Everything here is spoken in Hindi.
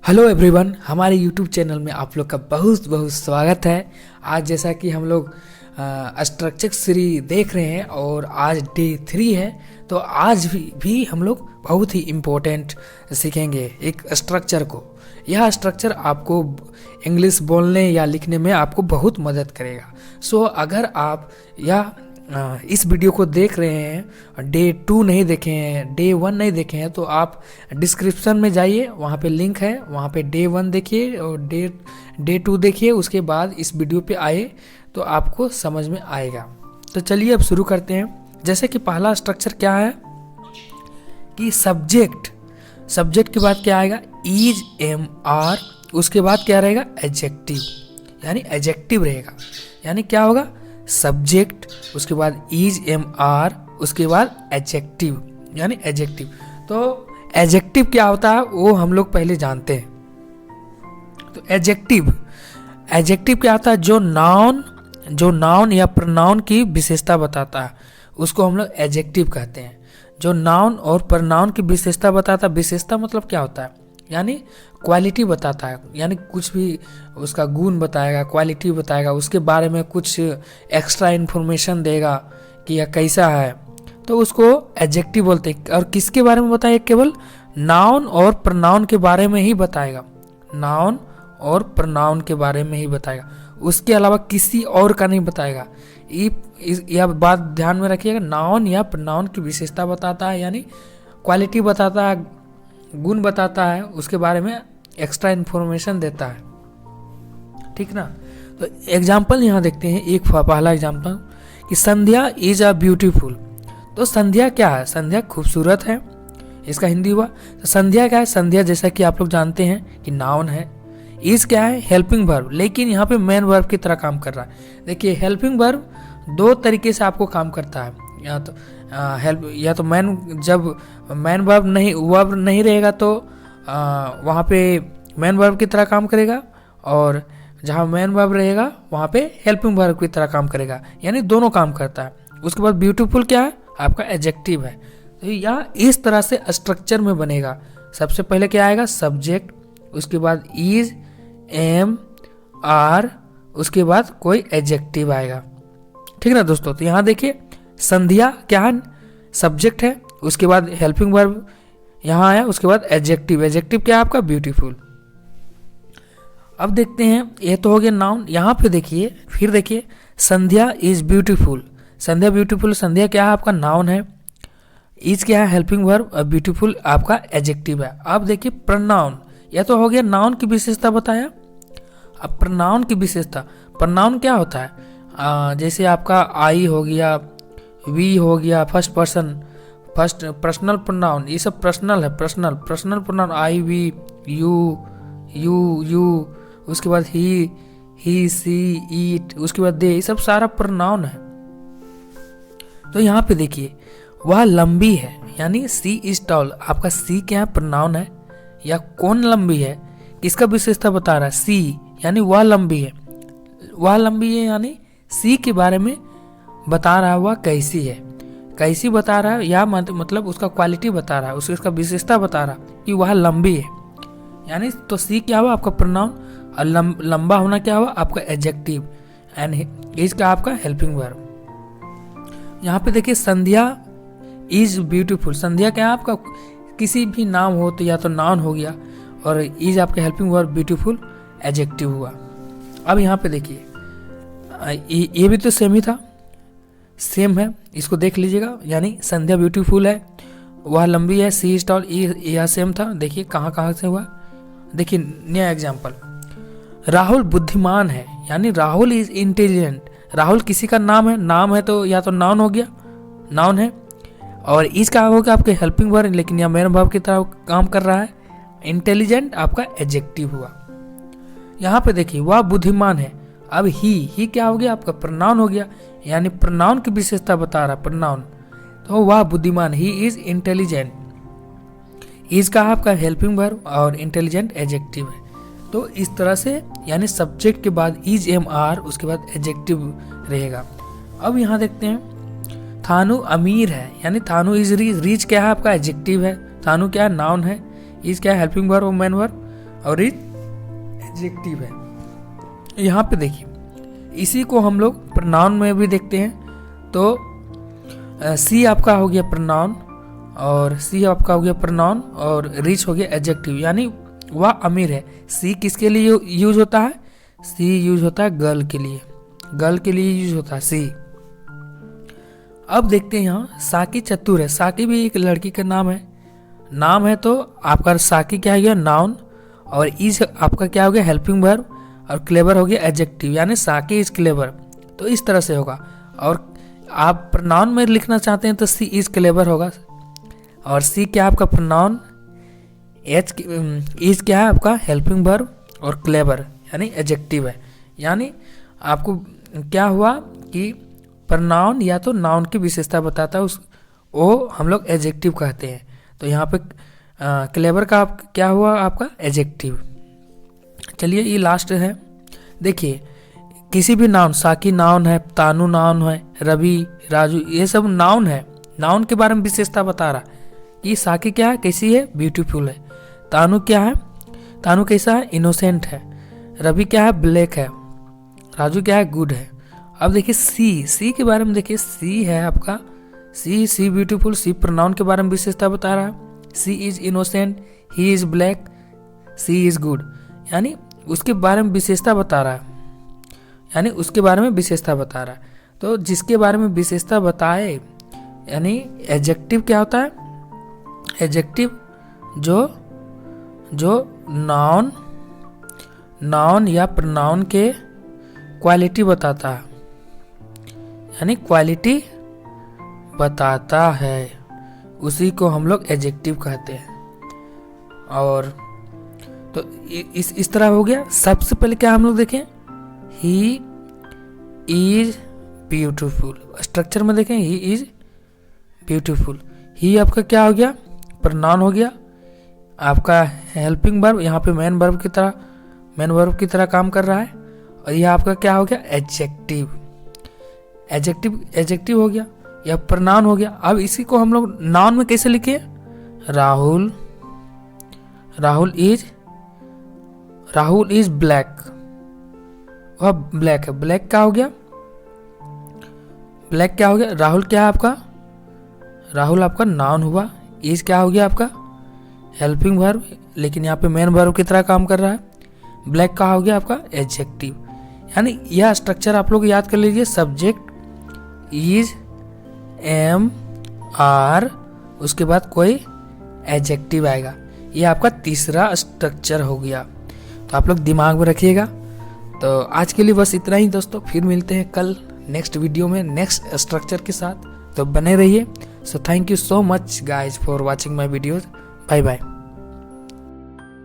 हेलो एवरीवन, हमारे यूट्यूब चैनल में आप लोग का बहुत बहुत स्वागत है। आज जैसा कि हम लोग स्ट्रक्चर सीरीज देख रहे हैं और आज डे 3 है, तो आज भी हम लोग बहुत ही इम्पोर्टेंट सीखेंगे एक स्ट्रक्चर को। यह स्ट्रक्चर आपको इंग्लिश बोलने या लिखने में आपको बहुत मदद करेगा। सो अगर आप यह इस वीडियो को देख रहे हैं, डे 2 नहीं देखे हैं, डे 1 नहीं देखे हैं, तो आप डिस्क्रिप्शन में जाइए, वहाँ पे लिंक है, वहाँ पे डे 1 देखिए और डे 2 देखिए। उसके बाद इस वीडियो पे आए तो आपको समझ में आएगा। तो चलिए अब शुरू करते हैं। जैसे कि पहला स्ट्रक्चर क्या है कि सब्जेक्ट के बाद क्या आएगा, इज एम आर, उसके बाद क्या रहेगा, एडजेक्टिव, यानी एडजेक्टिव रहेगा। यानी क्या होगा, सब्जेक्ट, उसके बाद इज एम आर, उसके बाद एडजेक्टिव, यानी एडजेक्टिव। तो एडजेक्टिव क्या होता है वो हम लोग पहले जानते हैं। तो एडजेक्टिव क्या होता है, जो नाउन या प्रोनाउन की विशेषता बताता है उसको हम लोग एडजेक्टिव कहते हैं। जो नाउन और प्रोनाउन की विशेषता बताता है, विशेषता मतलब क्या होता है, यानी क्वालिटी बताता है, यानी कुछ भी उसका गुण बताएगा, क्वालिटी बताएगा, उसके बारे में कुछ एक्स्ट्रा इन्फॉर्मेशन देगा कि यह कैसा है, तो उसको एडजेक्टिव बोलते हैं। और किसके बारे में बताएगा, केवल नाउन और प्रोनाउन के बारे में ही बताएगा, नाउन और प्रोनाउन के बारे में ही बताएगा, उसके अलावा किसी और का नहीं बताएगा। यह बात ध्यान में रखिएगा, नाउन या प्रोनाउन की विशेषता बताता है, यानी क्वालिटी बताता है, गुण बताता है, उसके बारे में एक्स्ट्रा इन्फॉर्मेशन देता है, ठीक ना। तो एग्जाम्पल यहाँ देखते हैं, एक पहला एग्जाम्पल कि संध्या इज अ ब्यूटीफुल। तो संध्या क्या है, संध्या खूबसूरत है, इसका हिंदी हुआ। तो संध्या क्या है, संध्या जैसा कि आप लोग जानते हैं कि नाउन है। इज क्या है, हेल्पिंग वर्ब, लेकिन यहाँ पे मेन वर्ब की तरह काम कर रहा है। देखिए हेल्पिंग वर्ब दो तरीके से आपको काम करता है, या तो जब मैन वर्ब नहीं रहेगा तो वहाँ पे मैन वर्ब की तरह काम करेगा, और जहाँ मैन वर्ब रहेगा वहाँ पे हेल्पिंग वर्ब की तरह काम करेगा, यानी दोनों काम करता है। उसके बाद ब्यूटीफुल क्या है, आपका एडजेक्टिव है। तो यह इस तरह से स्ट्रक्चर में बनेगा। सबसे पहले क्या आएगा, सब्जेक्ट, उसके बाद इज एम आर, उसके बाद कोई एडजेक्टिव आएगा, ठीक ना दोस्तों। तो यहाँ देखिए संध्या क्या है, सब्जेक्ट है, उसके बाद हेल्पिंग वर्ब यहाँ आया, उसके बाद एडजेक्टिव क्या है आपका, ब्यूटीफुल। अब देखते हैं, ये तो हो गया नाउन। यहाँ पे देखिए, फिर देखिए संध्या इज ब्यूटीफुल, संध्या ब्यूटीफुल, संध्या क्या है आपका नाउन है, इज क्या है हेल्पिंग वर्ब, और ब्यूटीफुल आपका एडजेक्टिव है। अब देखिए प्रोनाउन, यह तो हो गया नाउन की विशेषता बताया। अब प्रोनाउन की विशेषता, प्रोनाउन क्या होता है, जैसे आपका आई हो गया, वी हो गया, फर्स्ट पर्सनल प्रोनाउन, ये सब पर्सनल है, personal pronoun, I we you, उसके बाद ही सी ईट, उसके बाद दे, ये सब सारा प्रोनाउन है। तो यहाँ पे देखिए वह लंबी है, यानी सी इज टॉल, आपका सी क्या है, प्रोनाउन है। या कौन लंबी है, किसका विशेषता बता रहा है, सी, यानी वह लंबी है, यानी सी के बारे में बता रहा है, वह कैसी बता रहा है, या मतलब उसका क्वालिटी बता रहा है, उसका विशेषता बता रहा है कि वह लंबी है, यानी तो सी क्या हुआ आपका प्रोनाउन, और लंबा होना क्या हुआ आपका एडजेक्टिव, एंड इज का आपका हेल्पिंग वर्ब। यहाँ पे देखिए संध्या इज ब्यूटीफुल, संध्या क्या है आपका किसी भी नाम हो तो या तो नाउन हो गया, और इज आपका हेल्पिंग वर्ब, ब्यूटीफुल एडजेक्टिव हुआ। अब यहाँ पे देखिए ये भी तो सेम ही था, सेम है, इसको देख लीजिएगा, यानी संध्या ब्यूटीफुल है, वह लंबी है, सी इज टॉल, यह सेम था। देखिए कहाँ से हुआ, देखिए नया एग्जाम्पल, राहुल बुद्धिमान है, यानी राहुल इज इंटेलिजेंट, राहुल किसी का नाम है तो या तो नाउन हो गया, नाउन है, और इज का होगा आपके हेल्पिंग वर्ब, लेकिन यह मेन वर्ब की तरह काम कर रहा है, इंटेलिजेंट आपका एडजेक्टिव हुआ। यहाँ पे देखिए वह बुद्धिमान है, अब ही क्या हो गया आपका प्रोनाउन हो गया, यानी प्रोनाउन की विशेषता बता रहा प्रोनाउन, तो वह बुद्धिमान, ही इज इंटेलिजेंट, इज का आपका हेल्पिंग वर्ब और इंटेलिजेंट एडजेक्टिव है। तो इस तरह से, यानी सब्जेक्ट के बाद इज एम आर, उसके बाद एडजेक्टिव रहेगा। अब यहाँ देखते हैं थानू अमीर है, यानी थानू इज रिच क्या है आपका एडजेक्टिव है, थानू क्या है नाउन है, इज क्या है हेल्पिंग वर्ब और मेन वर्ब, और इज एडजेक्टिव है। यहाँ पे देखिए, इसी को हम लोग प्रोनाउन में भी देखते हैं। तो सी आपका हो गया प्रोनाउन, और सी आपका हो गया प्रोनाउन, और रिच हो गया एडजेक्टिव, यानी वह अमीर है। सी किसके लिए यूज होता है? सी यूज होता है गर्ल के लिए, गर्ल के लिए यूज होता है सी। अब देखते हैं यहाँ साकी चतुर है। साकी भी एक लड़की का नाम है, नाम है। तो आपका साकी क्या हो गया? नाउन, और इज आपका क्या हो गया? हेल्पिंग वर्ब, और क्लेवर हो गया एडजेक्टिव, यानी साकी इज क्लेवर। तो इस तरह से होगा। और आप प्रोनाउन में लिखना चाहते हैं तो सी इज क्लेवर होगा, और सी क्या आपका प्रोनाउन, एच इज क्या है आपका हेल्पिंग वर्ब, और क्लेवर यानी एडजेक्टिव है। यानी आपको क्या हुआ कि प्रोनाउन या तो नाउन की विशेषता बताता है, उस वो हम लोग एडजेक्टिव कहते हैं। तो यहाँ पे क्लेवर का क्या हुआ आपका? एडजेक्टिव। चलिए ये लास्ट है। देखिए किसी भी नाउन, साकी नाउन है, तानू नाउन है, रवि, राजू, ये सब नाउन है। नाउन के बारे में विशेषता बता रहा कि साकी क्या है? कैसी है? ब्यूटीफुल है। तानू क्या है? तानू कैसा है? इनोसेंट है। रवि क्या है? ब्लैक है। राजू क्या है? गुड है। अब देखिए सी के बारे में देखिए, सी है आपका सी ब्यूटीफुल। सी प्रोनाउन के बारे में विशेषता बता रहा है। She is innocent, he is black, she is good, यानी उसके बारे में विशेषता बता रहा है, यानी उसके बारे में विशेषता बता रहा है। तो जिसके बारे में विशेषता बताए, यानी एडजेक्टिव क्या होता है? एडजेक्टिव जो नाउन या प्रोनाउन के क्वालिटी बताता है, यानी क्वालिटी बताता है, उसी को हम लोग एडजेक्टिव कहते हैं। और तो इस तरह हो गया। सबसे पहले क्या हम लोग देखें? He is beautiful. स्ट्रक्चर में देखें, ही इज ब्यूटीफुल। ही आपका क्या हो गया? प्रोनाउन हो गया। आपका हेल्पिंग वर्ब यहाँ पे मेन वर्ब की तरह काम कर रहा है। और यह आपका क्या हो गया? एडजेक्टिव हो गया, यह प्रोनाउन हो गया। अब इसी को हम लोग नाउन में कैसे लिखे? राहुल इज ब्लैक, वह ब्लैक है। ब्लैक क्या हो गया? ब्लैक क्या हो गया? राहुल क्या है आपका? राहुल आपका नाउन हुआ। इज क्या हो गया आपका? हेल्पिंग वर्ब, लेकिन यहाँ पे मेन वर्ब की तरह काम कर रहा है। ब्लैक का हो गया आपका? एडजेक्टिव। यानी यह स्ट्रक्चर आप लोग याद कर लीजिए। सब्जेक्ट इज, एम, आर, उसके बाद कोई एडजेक्टिव आएगा। यह आपका तीसरा स्ट्रक्चर हो गया। तो आप लोग दिमाग में रखिएगा। तो आज के लिए बस इतना ही दोस्तों, फिर मिलते हैं कल नेक्स्ट वीडियो में नेक्स्ट स्ट्रक्चर के साथ। तो बने रहिए। So thank you so much guys for watching my videos. Bye bye.